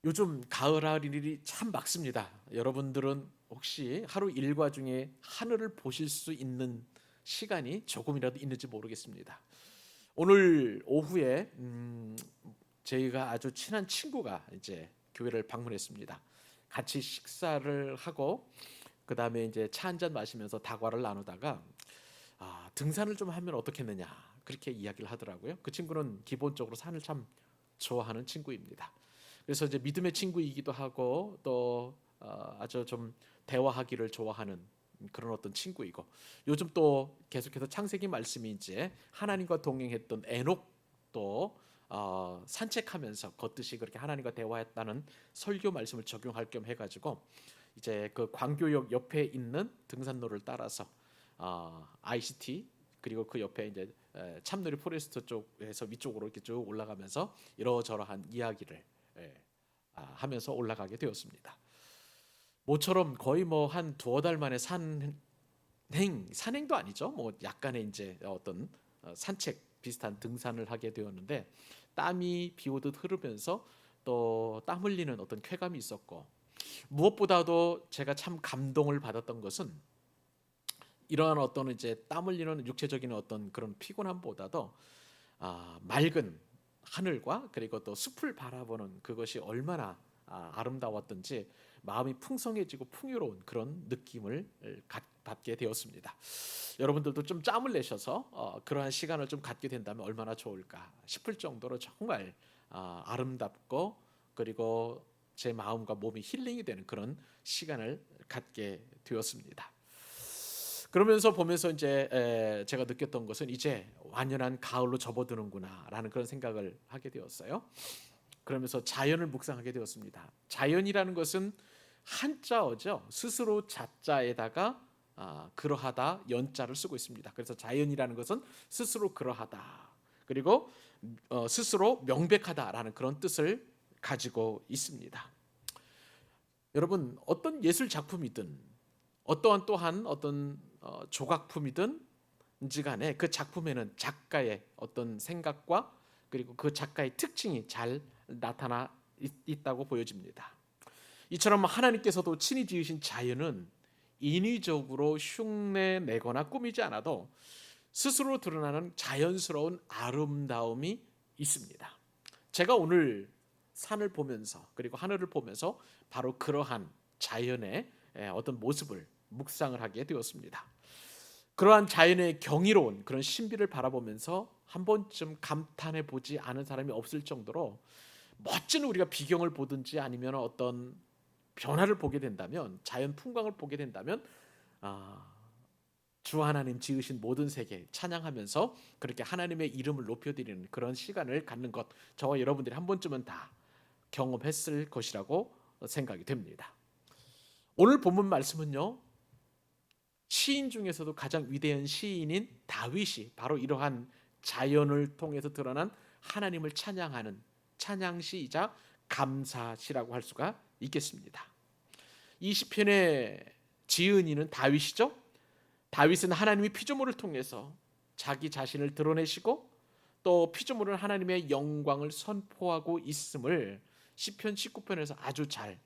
요즘 가을하늘이 참 맑습니다. 여러분들은 혹시 하루 일과 중에 하늘을 보실 수 있는 시간이 조금이라도 있는지 모르겠습니다. 오늘 오후에 저희가 아주 친한 친구가 이제 교회를 방문했습니다. 같이 식사를 하고 그 다음에 이제 차 한잔 마시면서 다과를 나누다가 등산을 좀 하면 어떻겠느냐 그렇게 이야기를 하더라고요. 그 친구는 기본적으로 산을 참 좋아하는 친구입니다. 그래서 이제 믿음의 친구이기도 하고 또 아주 좀 대화하기를 좋아하는 그런 어떤 친구이고, 요즘 또 계속해서 창세기 말씀이 이제 하나님과 동행했던 에녹도 산책하면서 걷듯이 그렇게 하나님과 대화했다는 설교 말씀을 적용할 겸 해가지고 이제 그 광교역 옆에 있는 등산로를 따라서 ICT 그리고 그 옆에 이제 참누리 포레스트 쪽에서 위쪽으로 이렇게 쭉 올라가면서 이러저러한 이야기를 하면서 올라가게 되었습니다. 모처럼 거의 뭐 한 두어 달 만에 산행도 아니죠. 뭐 약간의 이제 어떤 산책 비슷한 등산을 하게 되었는데, 땀이 비 오듯 흐르면서 또 땀 흘리는 어떤 쾌감이 있었고, 무엇보다도 제가 참 감동을 받았던 것은 이러한 어떤 이제 땀 흘리는 육체적인 어떤 그런 피곤함보다도 맑은 하늘과 그리고 또 숲을 바라보는 그것이 얼마나 아름다웠던지 마음이 풍성해지고 풍요로운 그런 느낌을 받게 되었습니다. 여러분들도 좀 짬을 내셔서 그러한 시간을 좀 갖게 된다면 얼마나 좋을까 싶을 정도로 정말 아름답고, 그리고 제 마음과 몸이 힐링이 되는 그런 시간을 갖게 되었습니다. 그러면서 보면서 이제 제가 느꼈던 것은 이제 완연한 가을로 접어드는구나라는 그런 생각을 하게 되었어요. 그러면서 자연을 묵상하게 되었습니다. 자연이라는 것은 한자어죠. 스스로 자자에다가 그러하다 연자를 쓰고 있습니다. 그래서 자연이라는 것은 스스로 그러하다, 그리고 스스로 명백하다라는 그런 뜻을 가지고 있습니다. 여러분, 어떤 예술 작품이든 어떠한 또한 어떤 조각품이든 간에 그 작품에는 작가의 어떤 생각과 그리고 그 작가의 특징이 잘 나타나 있다고 보여집니다. 이처럼 하나님께서도 친히 지으신 자연은 인위적으로 흉내내거나 꾸미지 않아도 스스로 드러나는 자연스러운 아름다움이 있습니다. 제가 오늘 산을 보면서 그리고 하늘을 보면서 바로 그러한 자연의 어떤 모습을 묵상을 하게 되었습니다. 그러한 자연의 경이로운 그런 신비를 바라보면서 한 번쯤 감탄해 보지 않은 사람이 없을 정도로 멋진, 우리가 비경을 보든지 아니면 어떤 변화를 보게 된다면, 자연 풍광을 보게 된다면 주 하나님 지으신 모든 세계 찬양하면서 그렇게 하나님의 이름을 높여드리는 그런 시간을 갖는 것, 저와 여러분들이 한 번쯤은 다 경험했을 것이라고 생각이 됩니다. 오늘 본문 말씀은요, 시인 중에서도 가장 위대한 시인인 다윗이 바로 이러한 자연을 통해서 드러난 하나님을 찬양하는 찬양시이자 감사시라고 할 수가 있겠습니다. 이 시편의 지은이는 다윗이죠. 다윗은 하나님의 피조물을 통해서 자기 자신을 드러내시고 또 피조물은 하나님의 영광을 선포하고 있음을 시편 19편에서 아주 잘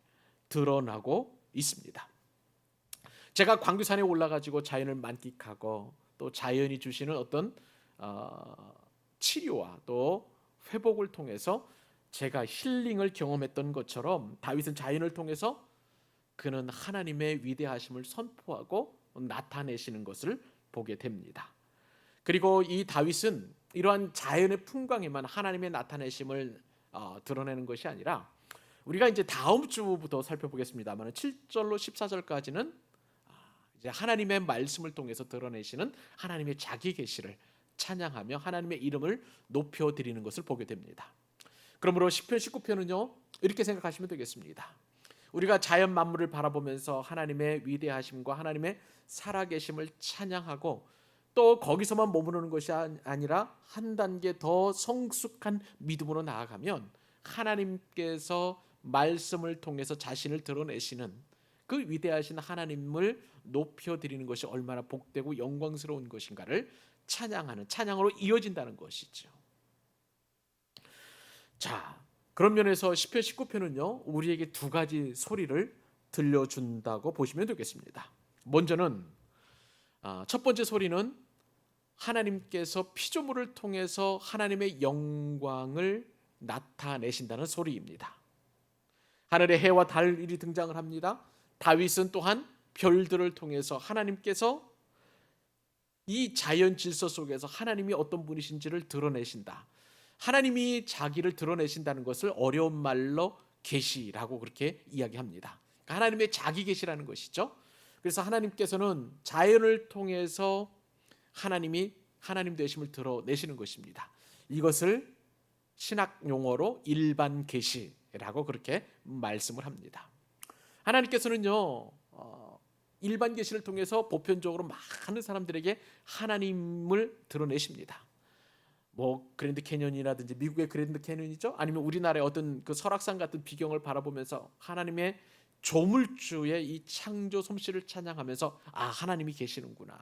드러나고 있습니다. 제가 광교산에 올라가지고 자연을 만끽하고 또 자연이 주시는 어떤 치료와 또 회복을 통해서 제가 힐링을 경험했던 것처럼, 다윗은 자연을 통해서 그는 하나님의 위대하심을 선포하고 나타내시는 것을 보게 됩니다. 그리고 이 다윗은 이러한 자연의 풍광에만 하나님의 나타내심을 드러내는 것이 아니라, 우리가 이제 다음 주부터 살펴보겠습니다만 7절로 14절까지는 이제 하나님의 말씀을 통해서 드러내시는 하나님의 자기 계시를 찬양하며 하나님의 이름을 높여 드리는 것을 보게 됩니다. 그러므로 시편 19편은요, 이렇게 생각하시면 되겠습니다. 우리가 자연 만물을 바라보면서 하나님의 위대하심과 하나님의 살아계심을 찬양하고 또 거기서만 머무르는 것이 아니라 한 단계 더 성숙한 믿음으로 나아가면 하나님께서 말씀을 통해서 자신을 드러내시는 그 위대하신 하나님을 높여드리는 것이 얼마나 복되고 영광스러운 것인가를 찬양하는 찬양으로 이어진다는 것이죠. 자, 그런 면에서 시편 19편은요 우리에게 두 가지 소리를 들려준다고 보시면 되겠습니다. 먼저는 첫 번째 소리는 하나님께서 피조물을 통해서 하나님의 영광을 나타내신다는 소리입니다. 하늘에 해와 달이 등장을 합니다. 다윗은 또한 별들을 통해서 하나님께서 이 자연 질서 속에서 하나님이 어떤 분이신지를 드러내신다. 하나님이 자기를 드러내신다는 것을 어려운 말로 계시라고 그렇게 이야기합니다. 하나님의 자기 계시라는 것이죠. 그래서 하나님께서는 자연을 통해서 하나님이 하나님 되심을 드러내시는 것입니다. 이것을 신학 용어로 일반 계시라고 그렇게 말씀을 합니다. 하나님께서는요 일반 계시를 통해서 보편적으로 많은 사람들에게 하나님을 드러내십니다. 뭐 그랜드 캐년이라든지 미국의 그랜드 캐년이죠. 아니면 우리나라의 어떤 그 설악산 같은 비경을 바라보면서 하나님의 조물주의 이 창조 솜씨를 찬양하면서 하나님이 계시는구나.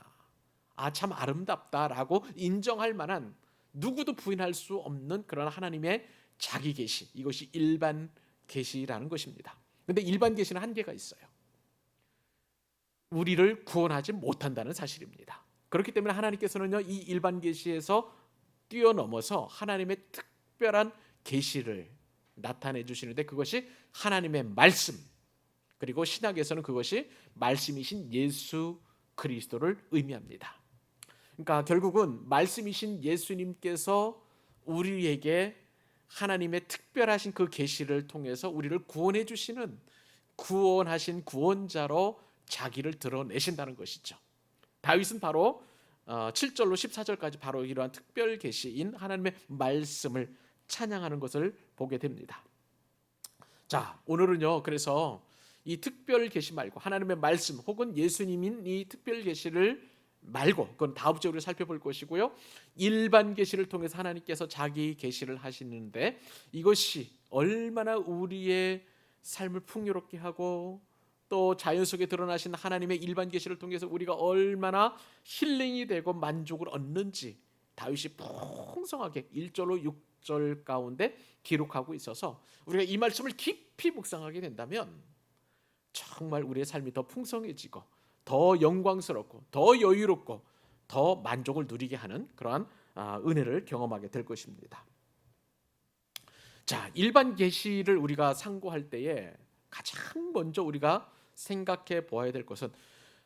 참 아름답다라고 인정할 만한 누구도 부인할 수 없는 그런 하나님의 자기 계시. 이것이 일반 계시라는 것입니다. 그런데 일반 계시는 한계가 있어요. 우리를 구원하지 못한다는 사실입니다. 그렇기 때문에 하나님께서는요 이 일반 계시에서 뛰어넘어서 하나님의 특별한 계시를 나타내 주시는데 그것이 하나님의 말씀, 그리고 신약에서는 그것이 말씀이신 예수 그리스도를 의미합니다. 그러니까 결국은 말씀이신 예수님께서 우리에게 하나님의 특별하신 그 계시를 통해서 우리를 구원해 주시는 구원하신 구원자로 자기를 드러내신다는 것이죠. 다윗은 바로 7절로 14절까지 바로 이러한 특별 계시인 하나님의 말씀을 찬양하는 것을 보게 됩니다. 자, 오늘은요 그래서 이 특별 계시 말고 하나님의 말씀 혹은 예수님인 이 특별 계시를 말고, 그건 다음 주에 우리가 살펴볼 것이고요, 일반 계시를 통해서 하나님께서 자기 계시를 하시는데 이것이 얼마나 우리의 삶을 풍요롭게 하고 또 자연 속에 드러나신 하나님의 일반 계시를 통해서 우리가 얼마나 힐링이 되고 만족을 얻는지 다윗이 풍성하게 1절로 6절 가운데 기록하고 있어서 우리가 이 말씀을 깊이 묵상하게 된다면 정말 우리의 삶이 더 풍성해지고 더 영광스럽고 더 여유롭고 더 만족을 누리게 하는 그러한 은혜를 경험하게 될 것입니다. 자, 일반 계시를 우리가 상고할 때에 가장 먼저 우리가 생각해 보아야 될 것은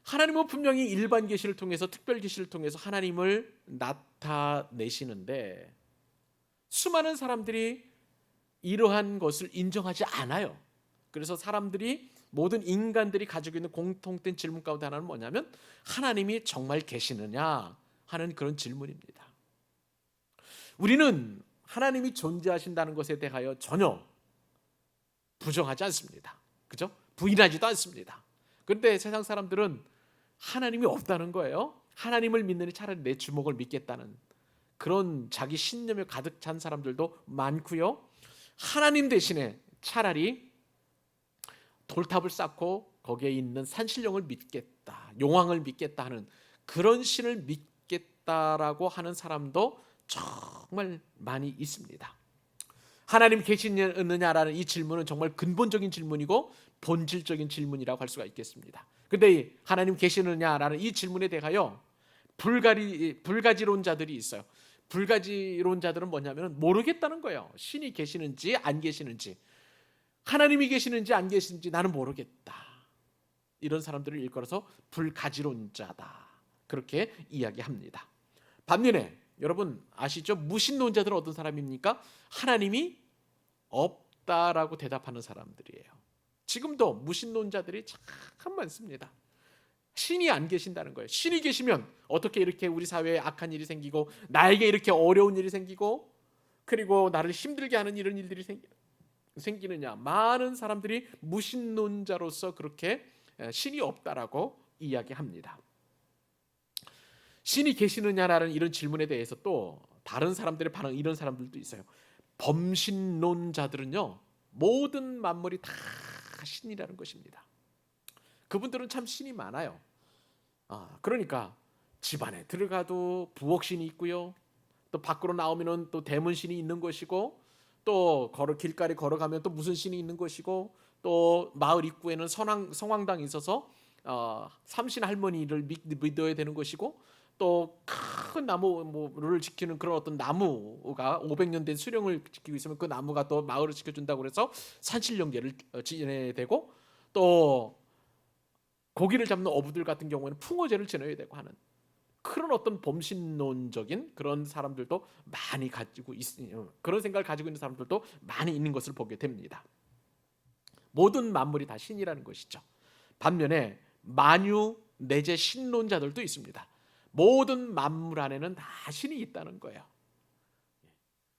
하나님은 분명히 일반 계시를 통해서 특별 계시를 통해서 하나님을 나타내시는데 수많은 사람들이 이러한 것을 인정하지 않아요. 그래서 사람들이 모든 인간들이 가지고 있는 공통된 질문 가운데 하나는 뭐냐면 하나님이 정말 계시느냐 하는 그런 질문입니다. 우리는 하나님이 존재하신다는 것에 대하여 전혀 부정하지 않습니다. 그죠? 부인하지도 않습니다. 그런데 세상 사람들은 하나님이 없다는 거예요. 하나님을 믿느니 차라리 내 주먹을 믿겠다는 그런 자기 신념에 가득 찬 사람들도 많고요. 하나님 대신에 차라리 돌탑을 쌓고 거기에 있는 산신령을 믿겠다, 용왕을 믿겠다 하는 그런 신을 믿겠다라고 하는 사람도 정말 많이 있습니다. 하나님 계시느냐라는 이 질문은 정말 근본적인 질문이고 본질적인 질문이라고 할 수가 있겠습니다. 그런데 하나님 계시느냐라는 이 질문에 대하여 불가지론자들이 있어요. 불가지론자들은 뭐냐면 모르겠다는 거예요. 신이 계시는지 안 계시는지, 하나님이 계시는지 안 계시는지 나는 모르겠다. 이런 사람들을 일컬어서 불가지론자다, 그렇게 이야기합니다. 반면에 여러분 아시죠? 무신론자들은 어떤 사람입니까? 하나님이 없다라고 대답하는 사람들이에요. 지금도 무신론자들이 참 많습니다. 신이 안 계신다는 거예요. 신이 계시면 어떻게 이렇게 우리 사회에 악한 일이 생기고 나에게 이렇게 어려운 일이 생기고 그리고 나를 힘들게 하는 이런 일들이 생기느냐. 많은 사람들이 무신론자로서 그렇게 신이 없다라고 이야기합니다. 신이 계시느냐라는 이런 질문에 대해서 또 다른 사람들의 반응, 이런 사람들도 있어요. 범신론자들은요 모든 만물이 다 신이라는 것입니다. 그분들은 참 신이 많아요. 그러니까 집안에 들어가도 부엌신이 있고요, 또 밖으로 나오면은 또 대문신이 있는 것이고, 또 길가에 걸어가면 또 무슨 신이 있는 것이고, 또 마을 입구에는 성황당이 있어서 삼신 할머니를 믿어야 되는 것이고, 또 큰 나무를 지키는 그런 어떤 나무가 500년 된 수령을 지키고 있으면 그 나무가 또 마을을 지켜준다고 해서 산신령제를 지내야 되고, 또 고기를 잡는 어부들 같은 경우에는 풍어제를 지내야 되고 하는 그런 어떤 범신론적인 그런 사람들도 많이 가지고 그런 생각을 가지고 있는 사람들도 많이 있는 것을 보게 됩니다. 모든 만물이 다 신이라는 것이죠. 반면에 만유 내재 신론자들도 있습니다. 모든 만물 안에는 다 신이 있다는 거예요.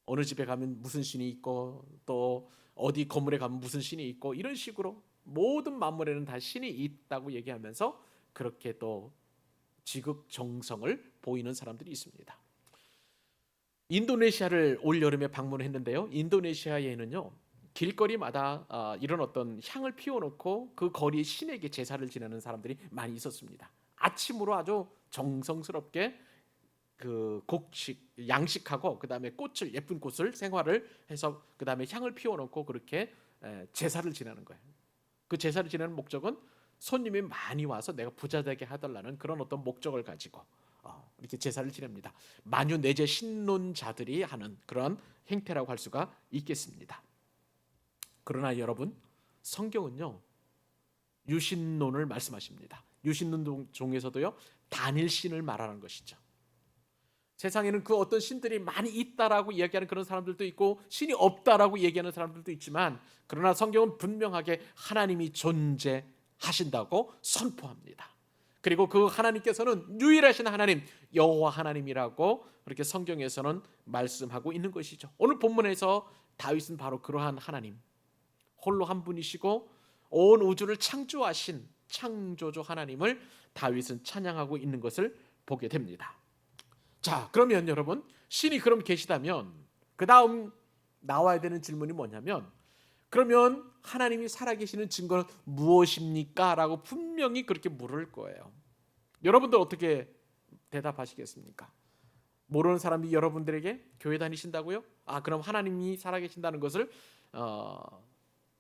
어느 집에 가면 무슨 신이 있고, 또 어디 건물에 가면 무슨 신이 있고, 이런 식으로 모든 만물에는 다 신이 있다고 얘기하면서 그렇게 또 지극정성을 보이는 사람들이 있습니다. 인도네시아를 올 여름에 방문했는데요. 인도네시아에는요, 길거리마다 이런 어떤 향을 피워놓고 그 거리에 신에게 제사를 지내는 사람들이 많이 있었습니다. 아침으로 아주 정성스럽게 그 양식하고, 그 다음에 예쁜 꽃을 생화를 해서 그 다음에 향을 피워놓고 그렇게 제사를 지내는 거예요. 그 제사를 지내는 목적은 손님이 많이 와서 내가 부자 되게 해달라는 그런 어떤 목적을 가지고 이렇게 제사를 지냅니다. 만유 내재 신론자들이 하는 그런 행태라고 할 수가 있겠습니다. 그러나 여러분, 성경은요, 유신론을 말씀하십니다. 유신론 중에서도요, 단일신을 말하는 것이죠. 세상에는 그 어떤 신들이 많이 있다라고 이야기하는 그런 사람들도 있고, 신이 없다라고 얘기하는 사람들도 있지만, 그러나 성경은 분명하게 하나님이 존재하신다고 선포합니다. 그리고 그 하나님께서는 유일하신 하나님, 여호와 하나님이라고 그렇게 성경에서는 말씀하고 있는 것이죠. 오늘 본문에서 다윗은 바로 그러한 하나님, 홀로 한 분이시고 온 우주를 창조하신 창조주 하나님을 다윗은 찬양하고 있는 것을 보게 됩니다. 자, 그러면 여러분, 신이 그럼 계시다면 그 다음 나와야 되는 질문이 뭐냐면, 그러면 하나님이 살아계시는 증거는 무엇입니까? 라고 분명히 그렇게 물을 거예요. 여러분들 어떻게 대답하시겠습니까? 모르는 사람이 여러분들에게 교회 다니신다고요? 그럼 하나님이 살아계신다는 것을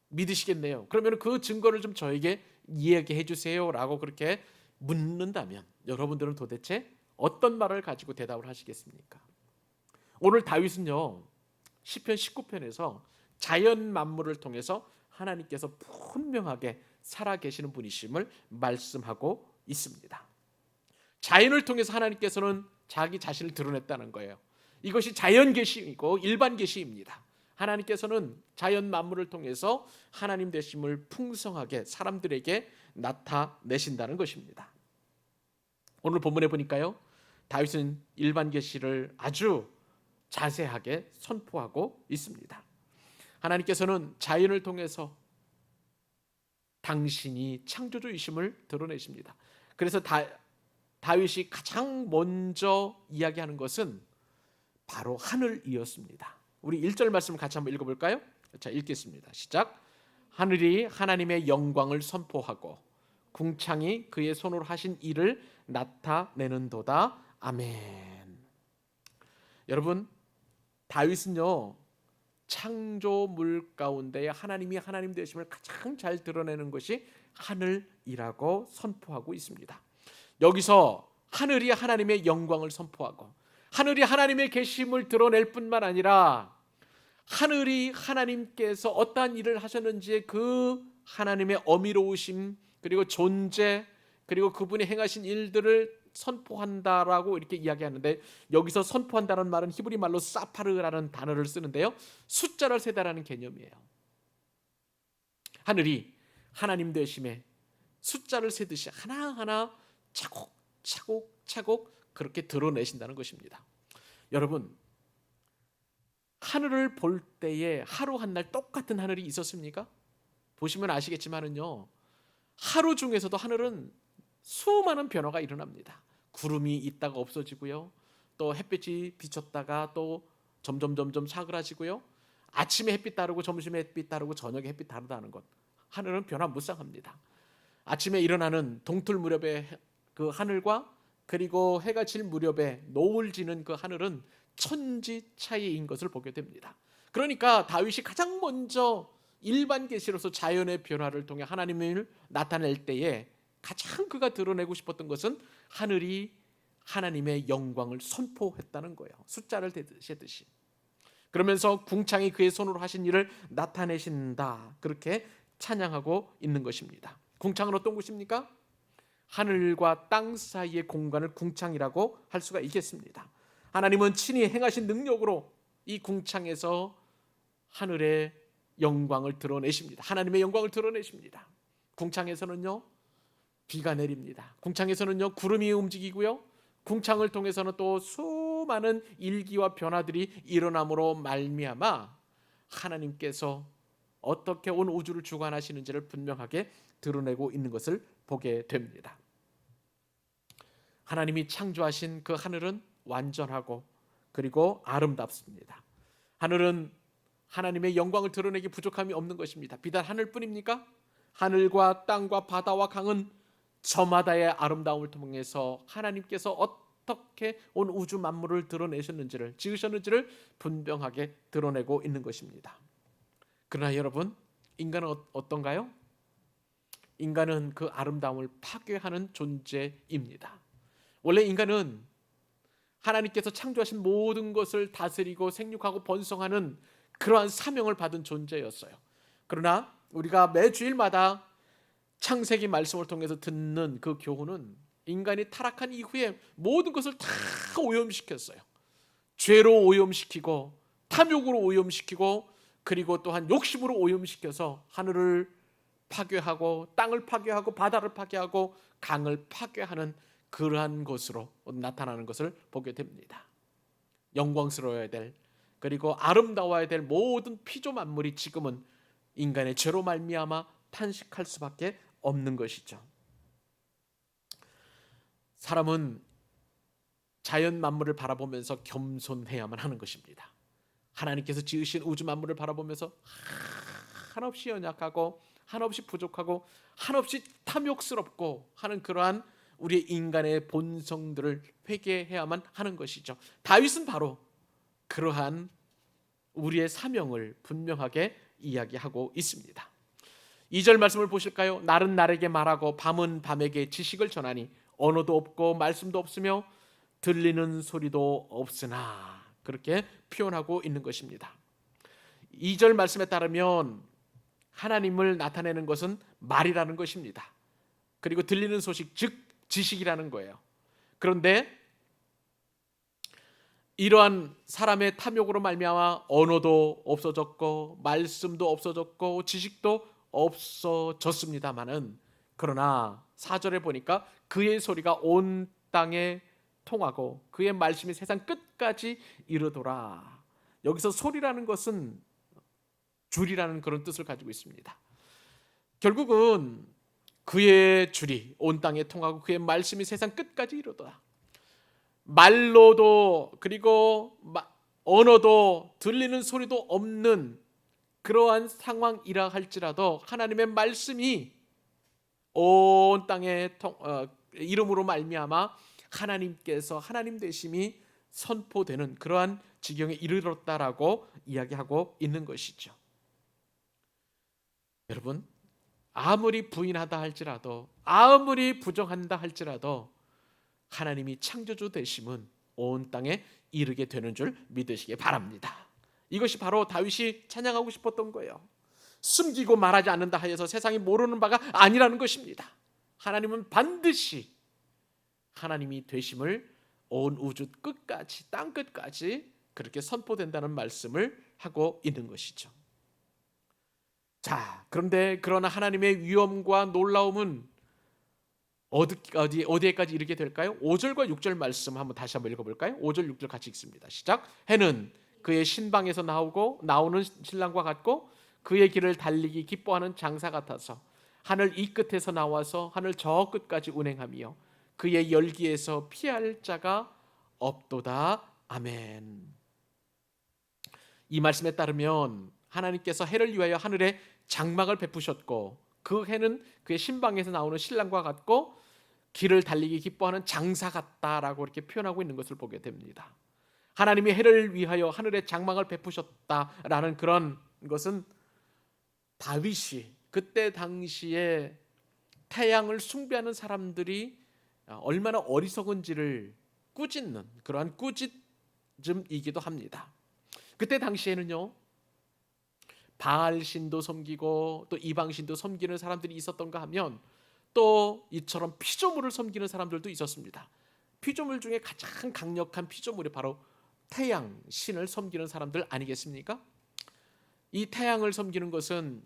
믿으시겠네요. 그러면 그 증거를 좀 저에게 이야기해 주세요 라고 그렇게 묻는다면, 여러분들은 도대체 어떤 말을 가지고 대답을 하시겠습니까? 오늘 다윗은요, 시편 19편에서 자연 만물을 통해서 하나님께서 분명하게 살아계시는 분이심을 말씀하고 있습니다. 자연을 통해서 하나님께서는 자기 자신을 드러냈다는 거예요. 이것이 자연 계시이고 일반 계시입니다. 하나님께서는 자연 만물을 통해서 하나님 되심을 풍성하게 사람들에게 나타내신다는 것입니다. 오늘 본문에 보니까요, 다윗은 일반 계시를 아주 자세하게 선포하고 있습니다. 하나님께서는 자연을 통해서 당신이 창조주이심을 드러내십니다. 그래서 다윗이 가장 먼저 이야기하는 것은 바로 하늘이었습니다. 우리 1절 말씀을 같이 한번 읽어볼까요? 자, 읽겠습니다. 시작. 하늘이 하나님의 영광을 선포하고 궁창이 그의 손으로 하신 일을 나타내는도다. 아멘. 여러분, 다윗은요, 창조물 가운데 하나님이 하나님 되심을 가장 잘 드러내는 것이 하늘이라고 선포하고 있습니다. 여기서 하늘이 하나님의 영광을 선포하고 하늘이 하나님의 계심을 드러낼 뿐만 아니라, 하늘이 하나님께서 어떠한 일을 하셨는지 그 하나님의 어미로우심, 그리고 존재, 그리고 그분이 행하신 일들을 선포한다라고 이렇게 이야기하는데, 여기서 선포한다는 말은 히브리 말로 사파르라는 단어를 쓰는데요, 숫자를 세다라는 개념이에요. 하늘이 하나님 되심에 숫자를 세듯이 하나하나 차곡차곡 그렇게 드러내신다는 것입니다. 여러분, 하늘을 볼 때에 하루 한 날 똑같은 하늘이 있었습니까? 보시면 아시겠지만은요, 하루 중에서도 하늘은 수많은 변화가 일어납니다. 구름이 있다가 없어지고요, 또 햇빛이 비쳤다가 또 점점 사그라지고요, 아침에 햇빛 다르고 점심에 햇빛 다르고 저녁에 햇빛 다르다는 것, 하늘은 변화무쌍합니다. 아침에 일어나는 동틀 무렵의 그 하늘과 그리고 해가 질 무렵에 노을 지는 그 하늘은 천지 차이인 것을 보게 됩니다. 그러니까 다윗이 가장 먼저 일반 계시로서 자연의 변화를 통해 하나님을 나타낼 때에 가장 그가 드러내고 싶었던 것은 하늘이 하나님의 영광을 선포했다는 거예요. 숫자를 세듯이. 그러면서 궁창이 그의 손으로 하신 일을 나타내신다, 그렇게 찬양하고 있는 것입니다. 궁창은 어떤 곳입니까? 하늘과 땅 사이의 공간을 궁창이라고 할 수가 있겠습니다. 하나님은 친히 행하신 능력으로 이 궁창에서 하늘의 영광을 드러내십니다. 하나님의 영광을 드러내십니다. 궁창에서는요, 비가 내립니다. 궁창에서는요, 구름이 움직이고요, 궁창을 통해서는 또 수많은 일기와 변화들이 일어남으로 말미암아 하나님께서 어떻게 온 우주를 주관하시는지를 분명하게 드러내고 있는 것을 보게 됩니다. 하나님이 창조하신 그 하늘은 완전하고 그리고 아름답습니다. 하늘은 하나님의 영광을 드러내기 부족함이 없는 것입니다. 비단 하늘뿐입니까? 하늘과 땅과 바다와 강은 저마다의 아름다움을 통해서 하나님께서 어떻게 온 우주 만물을 드러내셨는지를, 지으셨는지를 분명하게 드러내고 있는 것입니다. 그러나 여러분, 인간은 어떤가요? 인간은 그 아름다움을 파괴하는 존재입니다. 원래 인간은 하나님께서 창조하신 모든 것을 다스리고 생육하고 번성하는 그러한 사명을 받은 존재였어요. 그러나 우리가 매 주일마다 창세기 말씀을 통해서 듣는 그 교훈은 인간이 타락한 이후에 모든 것을 다 오염시켰어요. 죄로 오염시키고 탐욕으로 오염시키고 그리고 또한 욕심으로 오염시켜서 하늘을 파괴하고 땅을 파괴하고 바다를 파괴하고 강을 파괴하는 그러한 것으로 나타나는 것을 보게 됩니다. 영광스러워야 될, 그리고 아름다워야 될 모든 피조 만물이 지금은 인간의 죄로 말미암아 탄식할 수밖에 없는 것이죠. 사람은 자연 만물을 바라보면서 겸손해야만 하는 것입니다. 하나님께서 지으신 우주 만물을 바라보면서 한없이 연약하고 한없이 부족하고 한없이 탐욕스럽고 하는 그러한 우리 인간의 본성들을 회개해야만 하는 것이죠. 다윗은 바로 그러한 우리의 사명을 분명하게 이야기하고 있습니다. 2절 말씀을 보실까요? 날은 날에게 말하고 밤은 밤에게 지식을 전하니 언어도 없고 말씀도 없으며 들리는 소리도 없으나, 그렇게 표현하고 있는 것입니다. 2절 말씀에 따르면 하나님을 나타내는 것은 말이라는 것입니다. 그리고 들리는 소식, 즉 지식이라는 거예요. 그런데 이러한 사람의 탐욕으로 말미암아 언어도 없어졌고 말씀도 없어졌고 지식도 없어졌습니다마는, 그러나 4절에 보니까 그의 소리가 온 땅에 통하고 그의 말씀이 세상 끝까지 이르더라. 여기서 소리라는 것은 줄이라는 그런 뜻을 가지고 있습니다. 결국은 그의 줄이 온 땅에 통하고 그의 말씀이 세상 끝까지 이르더라. 말로도 그리고 언어도 들리는 소리도 없는 그러한 상황이라 할지라도 하나님의 말씀이 온 땅에 이름으로 말미암아 하나님께서 하나님 되심이 선포되는 그러한 지경에 이르렀다라고 이야기하고 있는 것이죠. 여러분, 아무리 부인하다 할지라도, 아무리 부정한다 할지라도 하나님이 창조주 되심은 온 땅에 이르게 되는 줄 믿으시기 바랍니다. 이것이 바로 다윗이 찬양하고 싶었던 거예요. 숨기고 말하지 않는다 하여서 세상이 모르는 바가 아니라는 것입니다. 하나님은 반드시 하나님이 되심을 온 우주 끝까지, 땅 끝까지 그렇게 선포된다는 말씀을 하고 있는 것이죠. 자, 그런데 그러나 하나님의 위엄과 놀라움은 어디에까지 이르게 될까요? 5절과 6절 말씀 다시 한번 읽어볼까요? 5절 6절 같이 읽습니다. 시작. 해는 그의 신방에서 나오는 신랑과 같고 그의 길을 달리기 기뻐하는 장사 같아서 하늘 이 끝에서 나와서 하늘 저 끝까지 운행하며 그의 열기에서 피할 자가 없도다. 아멘. 이 말씀에 따르면 하나님께서 해를 위하여 하늘에 장막을 베푸셨고 그 해는 그의 신방에서 나오는 신랑과 같고 길을 달리기 기뻐하는 장사 같다라고 이렇게 표현하고 있는 것을 보게 됩니다. 하나님이 해를 위하여 하늘에 장막을 베푸셨다라는 그런 것은 다윗이 그때 당시에 태양을 숭배하는 사람들이 얼마나 어리석은지를 꾸짖는 그러한 꾸짖음이기도 합니다. 그때 당시에는요, 바알 신도 섬기고 또 이방 신도 섬기는 사람들이 있었던가 하면 또 이처럼 피조물을 섬기는 사람들도 있었습니다. 피조물 중에 가장 강력한 피조물이 바로 태양 신을 섬기는 사람들 아니겠습니까? 이 태양을 섬기는 것은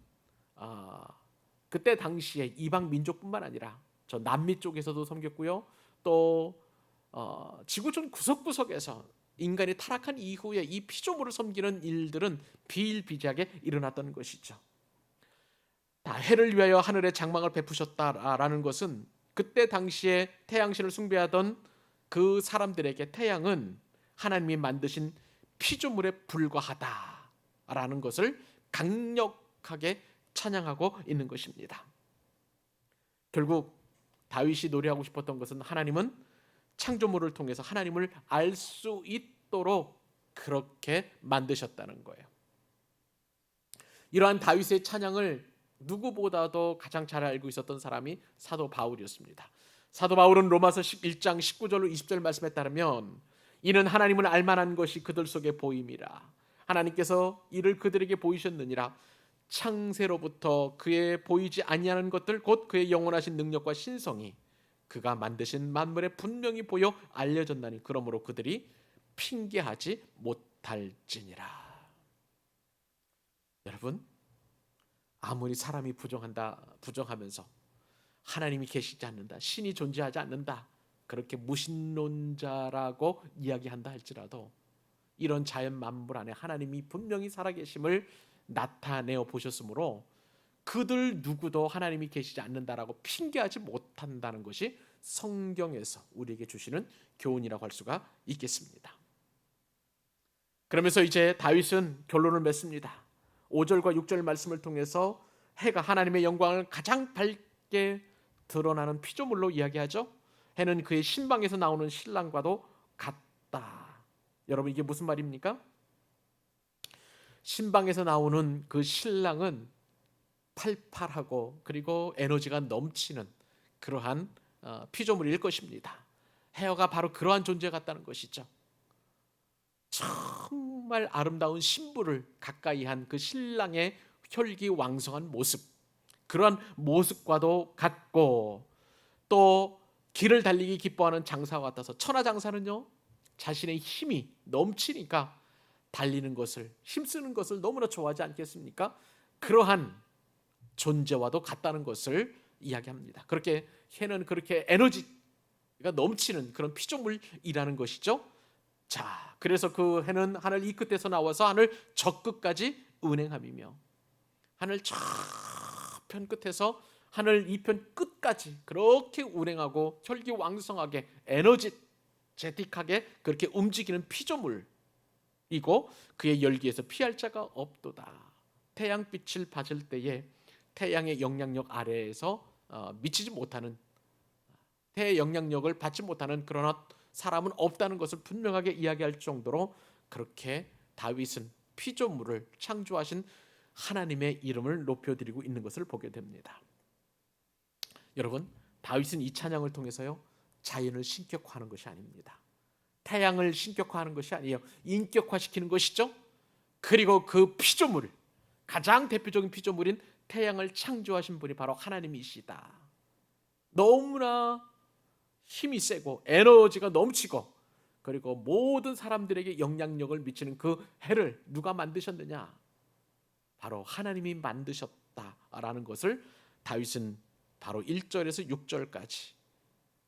그때 당시에 이방 민족뿐만 아니라 저 남미 쪽에서도 섬겼고요. 또 지구촌 구석구석에서 인간이 타락한 이후에 이 피조물을 섬기는 일들은 비일비재하게 일어났던 것이죠. 다 해를 위하여 하늘에 장막을 베푸셨다라는 것은 그때 당시에 태양신을 숭배하던 그 사람들에게 태양은 하나님이 만드신 피조물에 불과하다라는 것을 강력하게 찬양하고 있는 것입니다. 결국 다윗이 노래하고 싶었던 것은 하나님은 창조물을 통해서 하나님을 알 수 있도록 그렇게 만드셨다는 거예요. 이러한 다윗의 찬양을 누구보다도 가장 잘 알고 있었던 사람이 사도 바울이었습니다. 사도 바울은 로마서 1장 19절로 20절 말씀에 따르면 이는 하나님을 알만한 것이 그들 속에 보임이라. 하나님께서 이를 그들에게 보이셨느니라. 창세로부터 그의 보이지 아니하는 것들 곧 그의 영원하신 능력과 신성이 그가 만드신 만물에 분명히 보여 알려졌나니 그러므로 그들이 핑계하지 못할지니라. 여러분, 아무리 사람이 부정하면서 하나님이 계시지 않는다, 신이 존재하지 않는다, 그렇게 무신론자라고 이야기한다 할지라도 이런 자연 만물 안에 하나님이 분명히 살아계심을 나타내어 보셨으므로 그들 누구도 하나님이 계시지 않는다라고 핑계하지 못한다는 것이 성경에서 우리에게 주시는 교훈이라고 할 수가 있겠습니다. 그러면서 이제 다윗은 결론을 맺습니다. 5절과 6절 말씀을 통해서 해가 하나님의 영광을 가장 밝게 드러나는 피조물로 이야기하죠. 해는 그의 신방에서 나오는 신랑과도 같다. 여러분, 이게 무슨 말입니까? 신방에서 나오는 그 신랑은 팔팔하고 그리고 에너지가 넘치는 그러한 피조물일 것입니다. 해가 바로 그러한 존재 같다는 것이죠. 정말 아름다운 신부를 가까이 한 그 신랑의 혈기왕성한 모습, 그러한 모습과도 같고 또 길을 달리기 기뻐하는 장사와 같아서 천하장사는요, 자신의 힘이 넘치니까 달리는 것을, 힘쓰는 것을 너무나 좋아하지 않겠습니까? 그러한 존재와도 같다는 것을 이야기합니다. 그렇게 해는 그렇게 에너지가 넘치는 그런 피조물이라는 것이죠. 자, 그래서 그 해는 하늘 이 끝에서 나와서 하늘 저 끝까지 운행함이며 하늘 저편 끝에서 하늘 이편 끝까지 그렇게 운행하고 혈기왕성하게 에너지제틱하게 그렇게 움직이는 피조물이고 그의 열기에서 피할 자가 없도다. 태양빛을 받을 때에 태양의 영향력 아래에서 미치지 못하는, 태의 영향력을 받지 못하는 그런 사람은 없다는 것을 분명하게 이야기할 정도로 그렇게 다윗은 피조물을 창조하신 하나님의 이름을 높여드리고 있는 것을 보게 됩니다. 여러분, 다윗은 이 찬양을 통해서요, 자연을 신격화하는 것이 아닙니다. 태양을 신격화하는 것이 아니에요. 인격화시키는 것이죠. 그리고 그 피조물, 가장 대표적인 피조물인 태양을 창조하신 분이 바로 하나님이시다. 너무나 힘이 세고 에너지가 넘치고 그리고 모든 사람들에게 영향력을 미치는 그 해를 누가 만드셨느냐? 바로 하나님이 만드셨다라는 것을 다윗은 바로 1절에서 6절까지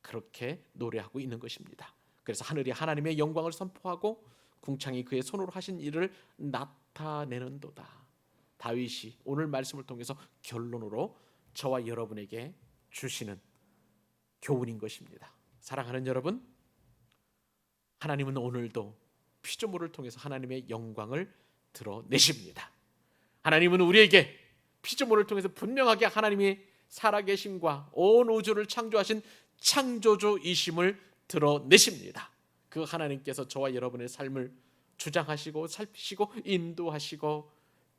그렇게 노래하고 있는 것입니다. 그래서 하늘이 하나님의 영광을 선포하고 궁창이 그의 손으로 하신 일을 나타내는도다. 다윗이 오늘 말씀을 통해서 결론으로 저와 여러분에게 주시는 교훈인 것입니다. 사랑하는 여러분, 하나님은 오늘도 피조물을 통해서 하나님의 영광을 드러내십니다. 하나님은 우리에게 피조물을 통해서 분명하게 하나님이 살아계심과 온 우주를 창조하신 창조주이심을 드러내십니다. 그 하나님께서 저와 여러분의 삶을 주장하시고 살피시고 인도하시고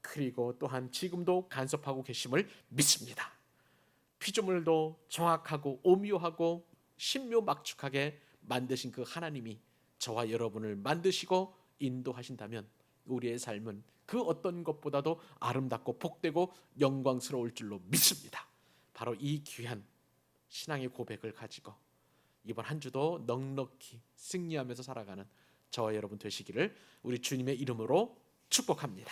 그리고 또한 지금도 간섭하고 계심을 믿습니다. 피조물도 정확하고 오묘하고 신묘막축하게 만드신 그 하나님이 저와 여러분을 만드시고 인도하신다면 우리의 삶은 그 어떤 것보다도 아름답고 복되고 영광스러울 줄로 믿습니다. 바로 이 귀한 신앙의 고백을 가지고 이번 한 주도 넉넉히 승리하면서 살아가는 저와 여러분 되시기를 우리 주님의 이름으로 축복합니다.